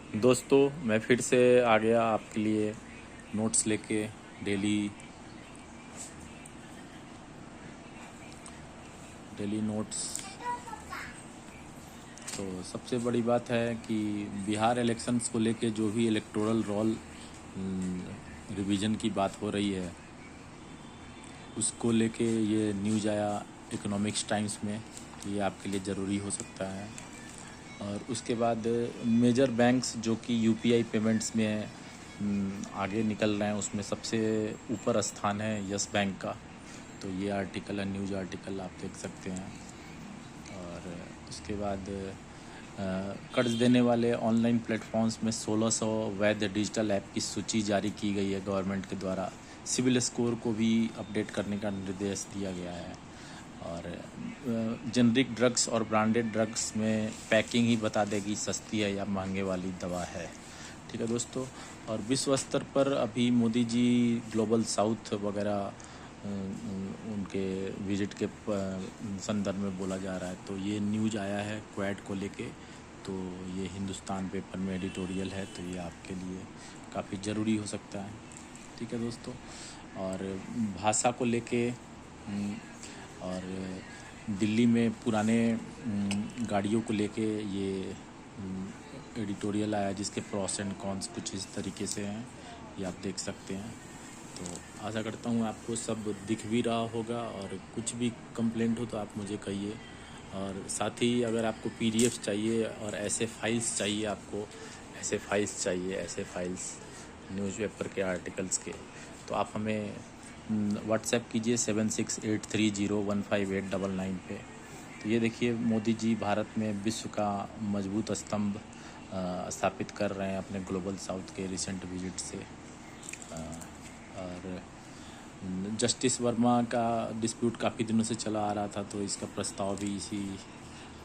दोस्तों, मैं फिर से आ गया आपके लिए नोट्स लेके। Daily daily notes. तो सबसे बड़ी बात है कि बिहार इलेक्शंस को लेके जो भी इलेक्टोरल रोल रिवीजन की बात हो रही है, उसको लेके ये न्यूज़ आया इकोनॉमिक्स टाइम्स में। ये आपके लिए ज़रूरी हो सकता है। और उसके बाद मेजर बैंक्स जो कि यूपीआई पेमेंट्स में आगे निकल रहे हैं, उसमें सबसे ऊपर स्थान है यस बैंक का। तो ये आर्टिकल है, न्यूज़ आर्टिकल आप देख सकते हैं। और उसके बाद कर्ज देने वाले ऑनलाइन प्लेटफॉर्म्स में 1600 वैध डिजिटल ऐप की सूची जारी की गई है गवर्नमेंट के द्वारा। सिविल स्कोर को भी अपडेट करने का निर्देश दिया गया है। और जेनरिक ड्रग्स और ब्रांडेड ड्रग्स में पैकिंग ही बता देगी सस्ती है या महंगे वाली दवा है। ठीक है दोस्तों। और विश्व स्तर पर अभी मोदी जी ग्लोबल साउथ वगैरह उनके विजिट के संदर्भ में बोला जा रहा है। तो ये न्यूज़ आया है क्वेड को लेके। तो ये हिंदुस्तान पेपर में एडिटोरियल है, तो ये आपके लिए काफ़ी ज़रूरी हो सकता है। ठीक है दोस्तों। और भाषा को लेके और दिल्ली में पुराने गाड़ियों को लेके ये एडिटोरियल आया, जिसके प्रॉस एंड कॉन्स कुछ इस तरीके से हैं, ये आप देख सकते हैं। तो आशा करता हूँ आपको सब दिख भी रहा होगा। और कुछ भी कंप्लेंट हो तो आप मुझे कहिए। और साथ ही अगर आपको पीडीएफ चाहिए और ऐसे फाइल्स चाहिए, आपको ऐसे फाइल्स न्यूज़पेपर के आर्टिकल्स के, तो आप हमें व्हाट्सएप कीजिए 7683015899 पे। तो ये देखिए, मोदी जी भारत में विश्व का मजबूत स्तंभ स्थापित कर रहे हैं अपने ग्लोबल साउथ के रिसेंट विजिट से। और जस्टिस वर्मा का डिस्प्यूट काफ़ी दिनों से चला आ रहा था, तो इसका प्रस्ताव भी इसी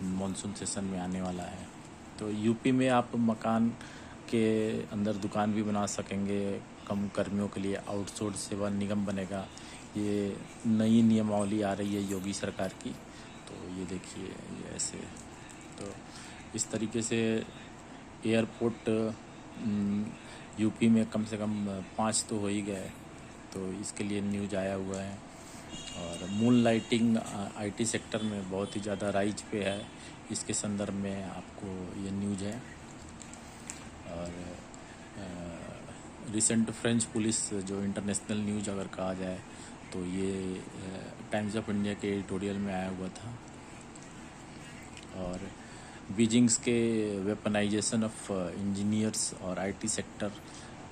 मॉनसून सेशन में आने वाला है। तो यूपी में आप मकान के अंदर दुकान भी बना सकेंगे कम कर्मियों के लिए। आउटसोर्स सेवा निगम बनेगा। ये नई नियमावली आ रही है योगी सरकार की। तो ये देखिए, ये ऐसे। तो इस तरीके से एयरपोर्ट यूपी में कम से कम 5 तो हो ही गए। तो इसके लिए न्यूज़ आया हुआ है। और मून लाइटिंग आईटी सेक्टर में बहुत ही ज़्यादा राइज पे है, इसके संदर्भ में आपको ये न्यूज़ है। और रिसेंट फ्रेंच पुलिस जो इंटरनेशनल न्यूज़ अगर कहा जाए, तो ये टाइम्स ऑफ इंडिया के एडिटोरियल में आया हुआ था। और बीजिंग्स के वेपनाइजेशन ऑफ इंजीनियर्स और आईटी सेक्टर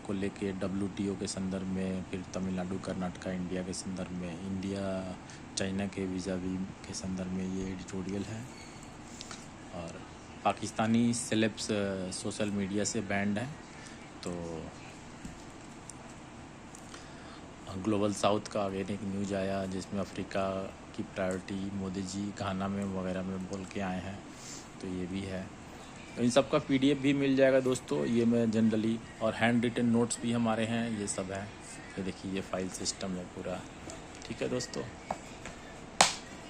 को लेके डब्ल्यूटीओ के संदर्भ में, फिर तमिलनाडु कर्नाटका इंडिया के संदर्भ में, इंडिया चाइना के वीज़ावी के संदर्भ में ये एडिटोरियल है। और पाकिस्तानी सेलेब्स सोशल मीडिया से बैंड हैं। तो ग्लोबल साउथ का अगेन एक न्यूज़ आया, जिसमें अफ्रीका की प्रायोरिटी मोदी जी घाना में वगैरह में बोल के आए हैं। तो ये भी है। तो इन सब का पीडीएफ भी मिल जाएगा दोस्तों। ये मैं जनरली, और हैंड रिटन नोट्स भी हमारे हैं, ये सब है। ये देखिए, ये फाइल सिस्टम है पूरा। ठीक है दोस्तों,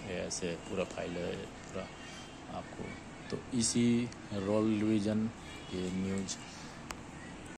ये ऐसे पूरा फाइल है पूरा आपको। तो इसी रोल रिवीजन, ये न्यूज़